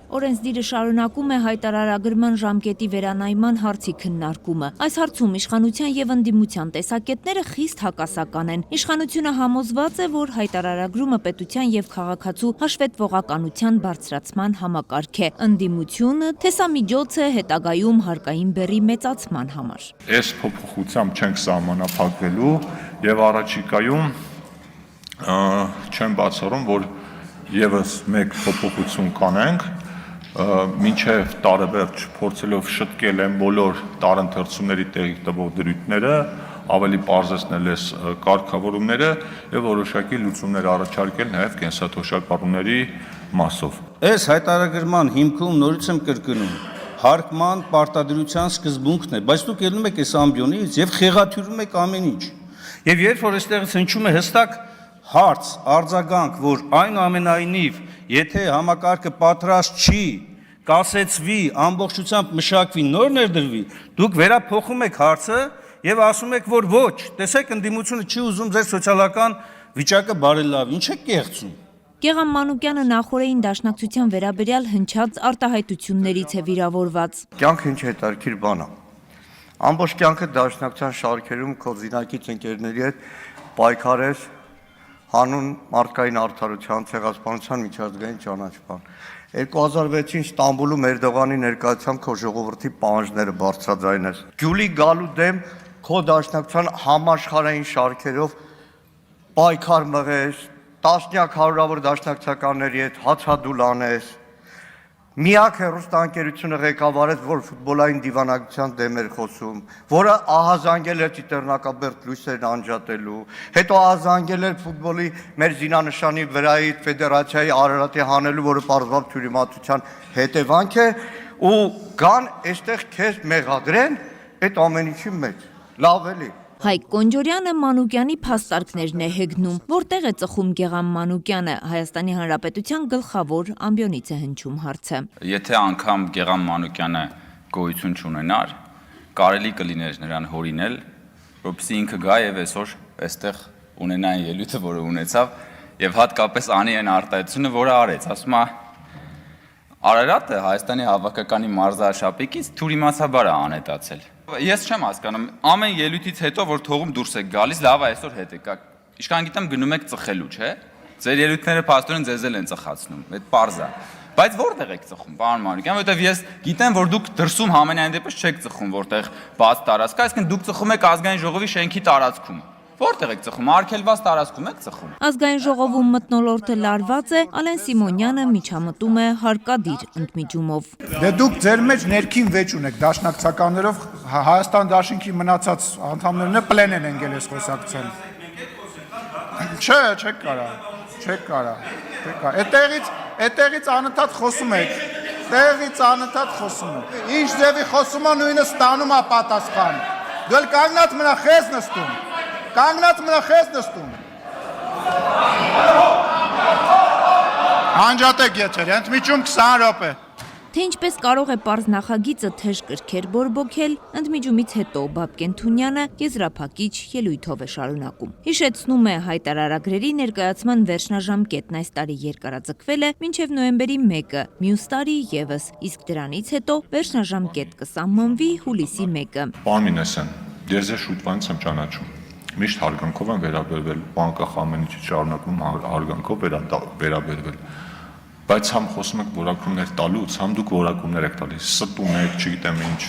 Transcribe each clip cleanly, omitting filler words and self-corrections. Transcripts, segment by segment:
Օրենսդիրը շարունակում է հայտարարագրման ժամկետի վերանայման հարցի քննարկումը։ Այս հարցում իշխանության եւ ընդդիմության տեսակետները խիստ հակասական են։ Իշխանությունը համոզված է, որ հայտարարագրումը պետության եւ քաղաքացու հաշվետվողականության բարձրացման համակարգ է։ Ընդդիմությունը տեսամիջոց է հետագայում հարկային բեռի մեծացման համար։ Այս փոփոխությամբ չենք սահմանափակվելու եւ առաջիկայում չեմ բացառում, որ եւս մեկ փոփոխություն կանենք, մինչև տարեվերջ փորձելով շտկել են բոլոր տարընթերցումների տեղի տվող դրույթները, ավելի պարզեցնել այս կարգավորումները եւ որոշակի լուծումներ առաջարկել նաեւ կենսաթոշակառուների մասով։ Այս հայտարարագրման հիմքում նորից եմ կրկնում, հարկման պարտադրության սկզբունքն է, բայց դուք ելնում եք այս ամբիոնից եւ խեղաթյուրում եք ամեն ինչ։ Եվ երբ որ այստեղից հնչում է հստակ հարց, արձագանք, որ այնուամենայնիվ, եթե համակարգը պատրաստ չի, կասեցվի, ամբողջությամբ մշակվի, նոր ներդրվի, դուք վերափոխում եք հարցը եւ ասում եք, որ ոչ, տեսեք ընդդիմությունը չի ուզում ձեր սոցիալական վիճակը բարելավ, ինչ եք կեղծում։ Գեգամ Մանուկյանը նախորդին դաշնակցության վերաբերյալ հնչած արտահայտություններից է վիրավորված։ Կյանքը ինչ հետաքրքիր բան է։ Ամբողջ կյանքը դաշնակցության շարքերում քո զինակից ընկերների հետ պայքարես հանուն մարդկային արդարության, ցեղասպանության միջազգային ճանաչման։ 2006-ին Ստամբուլում Էրդողանի ներկայությամբ քո ժողովրդի պահանջները բարձրաձայնես։ Գյուլի գալու դեմ քո դաշնակցության համաշխարհային շարքերով պայքար մղես, տասնյակ հարյուրավոր դաշնակցականների հետ հացադուլ անես։ Միակ հեռուստաընկերությունը ղեկավարեց, որ ֆուտբոլային դիվանագիտության դեմ էր խոսում, որը ահազանգել էր Տիտերնակաբերդ լույսերն անջատելու, հետո ահազանգել էր ֆուտբոլի մեր զինանշանի վրայի ֆեդերացիայի Արարատի հանելու, որը պարզվավ թյուրիմացության հետևանք է, ու կան այստեղ քեզ մեղադրեն այդ ամեն ինչի մեջ։ Լավ էլի։ Հայկ Կոնջորյանը Մանուկյանի փաստարկներն է հեգնում, որտեղ է ծխում Գեգամ Մանուկյանը, Հայաստանի Հանրապետության գլխավոր ամբիոնից է հնչում հարցը։ Եթե անգամ Գեգամ Մանուկյանը գոյություն չունենար, կարելի կլիներ նրան հորինել, որպեսզի ինքը գա եւ այսօր այստեղ ունենա այն ելույթը, որը ունեցավ, եւ հատկապես անի այն արտահայտությունը, որը արեց, ասում է Արարատը Հայաստանի հավաքականի մարզաշապիկից թյուրիմացաբար է անհետացել։ Ես չեմ հասկանում, ամեն ելույթից հետո, որ թողում դուրս եք գալիս, լավ է, այսօր հետ եք, ինչքան գիտեմ գնում եք ծխելու, չէ՞։ Ձեր ելույթները փաստորեն ձեզ էլ են ծխացնում, այդ պարզ է։ Բայց որտեղ եք ծխում, պարոն Մանուկյան, որովհետև ես գիտեմ, որ դուք դրսում համենայն դեպս չեք ծխում, որտեղ բաց տարածք, այսինքն դուք ծխում եք ազգային ժողովի շենքի տարածքում։ Որտեղ եք ծխում, արգելված տարածքում եք ծխում։ Ազգային ժողովում մթնոլորտը լարված է, Ալեն Սիմոնյանը միջամտում է հարկադիր ընդմիջումով։ Դե դուք ձեր մեջ ներքին վեճ ունեք դաշնակցականներով, Հայաստան դաշինքի մնացած անդամներն պլեն են ընկել այս խոսակցության։ Չէ, չեք կարա։ Այդտեղից անընդհատ խոսում եք։ Տեղից անընդհատ խոսում եք։ Ինչ ձևի խոսում է, նույնը ստանում է պատասխան։ Դու էլ կանգնած մնա խես նստում։ Կանգնած մնա խես նստում։ Անջատեք եթեր, ընդմիջում 20 րոպե։ Թե ինչպես կարող է պարզ նախագիծը թեժ կրքեր բորբոքել, ընդմիջումից հետո Բաբկեն Թունյանը եզրափակիչ ելույթով է շարունակում։ Հիշեցնում է հայտարարագրերի ներկայացման վերջնաժամկետն այս տարի երկարաձգվել է մինչև նոյեմբերի 1-ը, մյուս տարի եւս, իսկ դրանից հետո վերջնաժամկետ կսահմանվի հուլիսի 1-ը։ Պարոն Մինասյան, ես ձեզ շուտվանից եմ ճանաչում։ Միշտ հարգանքով եմ վերաբերվել, բանկախ ամեն ինչի շարունակում հարգանքով վերաբերվել։ Բայց համ խոսում եք որակումներ տալուց, համ դուք որակումներ եք տալիս, ստում եք, չգիտեմ ինչ։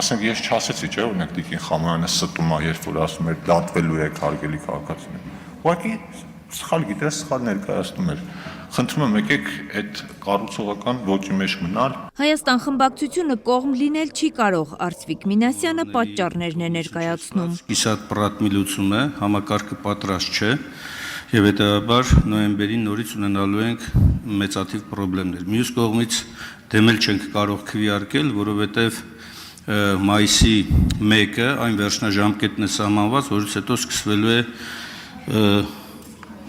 Ասենք ես չասեցի, չէ՞, օրինակ Տիկին Խամանյանը ստում է, երբ որ ասում էր դատվելու եք հարգելի քաղաքացիներ։ Ուղղակի սխալ գիտես, սխալ ներկայացնում էր։ Խնդրում եմ եկեք այդ կառուցողական ոճի մեջ մնալ։ Հայաստան խմբակցությունը կողմ լինել չի կարող, Արծվիկ Մինասյանը պատճառներն է ներկայացնում։ Իսատ պրատմի լուծումը համակարգը պատրաստ չէ։ Եվ հետևաբար նոյեմբերին նորից ունենալու ենք մեծաթիվ խնդիրներ։ Մյուս կողմից դեմել չենք կարող քվեարկել, որովհետև մայիսի 1-ը այն վերջնաժամկետն է սահմանված, որից հետո սկսվելու է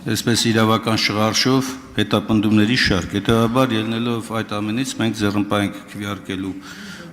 այսպես իրավական շղարշով հետապնդումների շարք։ Հետևաբար ելնելով այդ ամենից մենք ձեռնպահ ենք քվեարկելու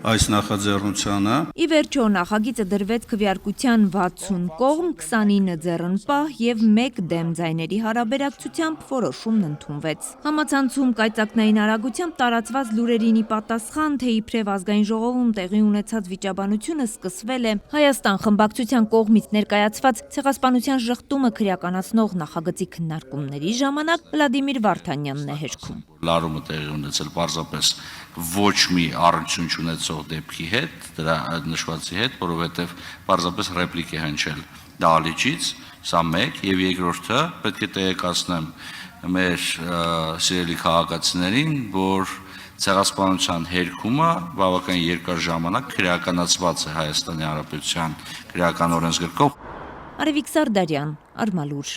այս նախաձեռնությանը։ Ի վերջո նախագիծը դրվեց քվեարկության 60 կողմ, 29 ձեռնպահ եւ 1 դեմ ձայների հարաբերակցությամբ որոշումն ընդունվեց։ Համացանցում կայծակնային արագությամբ տարածված լուրերին ի պատասխան, թե իբրև ազգային ժողովում տեղի ունեցած վիճաբանությունը սկսվել է Հայաստան խմբակցության կողմից ներկայացված ցեղասպանության ժխտումը քրեականացնող նախագծի քննարկումների ժամանակ Վլադիմիր Վարդանյանն է հերքում։ Լարումը տեղի ունեցել պարզապես ոչ մի առնչություն չունեցող դեպքի հետ, դրա նշվածի հետ, որովհետև պարզապես ռեպլիկ է հնչել դահլիճից, սա մեկ, եւ երկրորդը պետք է տեղեկացնեմ մեր սիրելի քաղաքացիներին, որ ցեղասպանության հերքումը բավական երկար ժամանակ քրեականացված է Հայաստանի Հանրապետության քրեական օրենսգրքով։ Արևիկ Սարդարյան, Արմալուր։